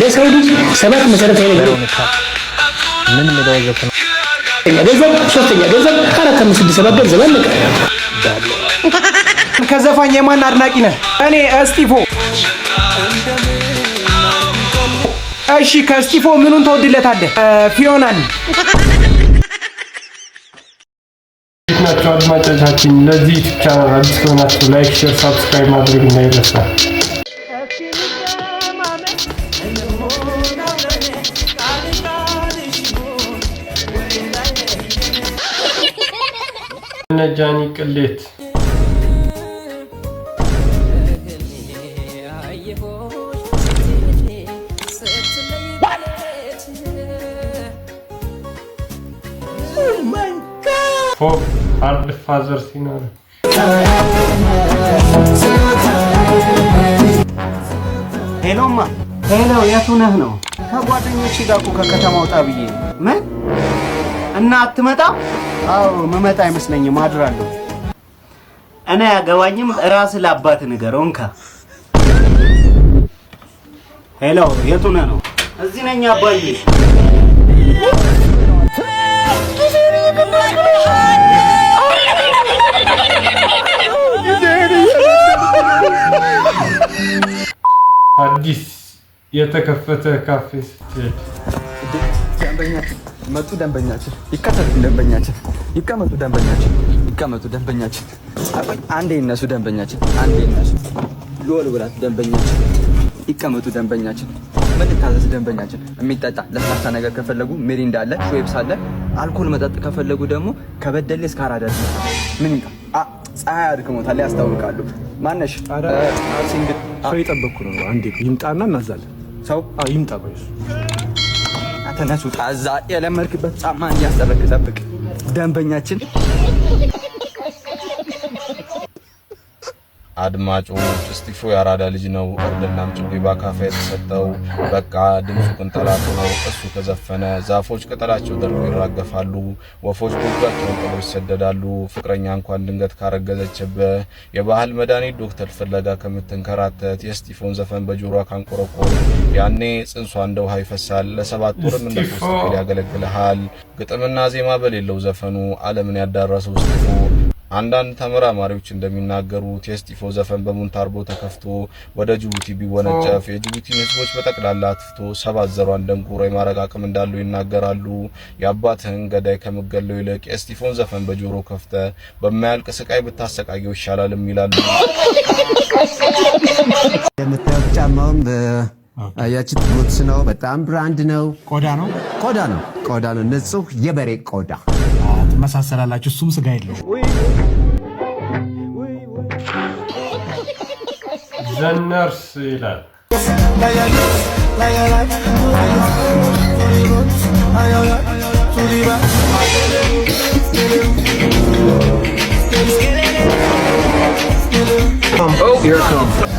ለሰው ልጅ ሰባት መሰረታዊ ነገሮች ምን መደወዘፍ ነው? ገንዘብ፣ ሶስተኛ ገንዘብ፣ አራት አምስት ስድስት ሰባት ገንዘብ አለቀ። ከዘፋኝ የማን አድናቂ ነህ? እኔ እስጢፎ። እሺ ከእስጢፎ ምኑን ተወድለታለህ? ፊዮናን። ናቸው አድማጮቻችን። ለዚህ ቻናል አዲስ ከሆናችሁ ላይክ፣ ሼር፣ ሰብስክራይብ ማድረግ እንዳይረሳ። ነጃኒ ቅሌት ሃርድ ፋዘር ሲኖር ሄሎማ ሄሎ፣ የቱ ነህ ነው? ከጓደኞቼ ጋር እኮ ከከተማ ወጣ ብዬ። ምን እና አትመጣም? አዎ መመጣ አይመስለኝም፣ አድራለሁ። እኔ ያገባኝም ራስ ለአባት ንገረው። እንካ ሄሎ፣ የቱ ነህ ነው? እዚህ ነኝ አባዬ። አዲስ የተከፈተ ካፌ ስትሄድ ደንበኛችን መጡ። ደንበኛችን ይከተቱ። ደንበኛችን ይቀመጡ። ደንበኛችን ይቀመጡ። ደንበኛችን አንዴ ይነሱ። ደንበኛችን አንዴ ይነሱ። ሎል ብላት። ደንበኛችን ይቀመጡ። ደንበኛችን ምን ልታዘዝ? ደንበኛችን የሚጠጣ ለስላሳ ነገር ከፈለጉ ሚሪንዳ አለ፣ ሾይብስ አለ። አልኮል መጠጥ ከፈለጉ ደግሞ ከበደሌ እስከ አራዳ ምን ይምጣ? ፀሐይ አድክሞታል፣ ያስታውቃሉ። ማነሽ? ሲንግል ሰው እየጠበኩ ነው። አንዴ ይምጣና እናዛለን። ሰው ይምጣ። ቆይስ ተነሱ። ታዛ የለመድክበት ጫማን እያሰረክ ጠብቅ። ደንበኛችን አድማጮች እስጢፎ ያራዳ ልጅ ነው። እርድናም ጭቤ ባካፋ የተሰጠው በቃ ድምፁ ቅንጠላቱ ነው። እሱ ከዘፈነ ዛፎች ቅጠላቸው ደርቆ ይራገፋሉ፣ ወፎች ጎጆአቸውን ጥለው ይሰደዳሉ። ፍቅረኛ እንኳን ድንገት ካረገዘችብህ የባህል መድኃኒት ዶክተር ፍለጋ ከምትንከራተት የእስጢፎን ዘፈን በጆሮዋ ካንቆረቆር ያኔ ጽንሷ እንደ ውሃ ይፈሳል። ለሰባት ወርም እንደ ሶስት ቀን ያገለግልሃል። ግጥምና ዜማ በሌለው ዘፈኑ ዓለምን ያዳረሰው እስጢፎ አንዳንድ ተመራማሪዎች እንደሚናገሩት የእስጢፎ ዘፈን በሙንታርቦ ተከፍቶ ወደ ጅቡቲ ቢወነጨፍ የጅቡቲን ሕዝቦች በጠቅላላ አጥፍቶ ሰባት ዘሯን ደንቁሮ የማረግ አቅም እንዳለው ይናገራሉ። የአባትህን ገዳይ ከምገለው ይልቅ የእስጢፎን ዘፈን በጆሮ ከፍተ በማያልቅ ስቃይ ብታሰቃየው ይሻላልም ይላሉ። የምታዩት ጫማውም ያቺ ቡትስ ነው። በጣም ብራንድ ነው። ቆዳ ነው። ንጹህ የበሬ ቆዳ መሳሰላላችሁ። እሱም ስጋ የለው። ዘነርስ ይላል። here it comes.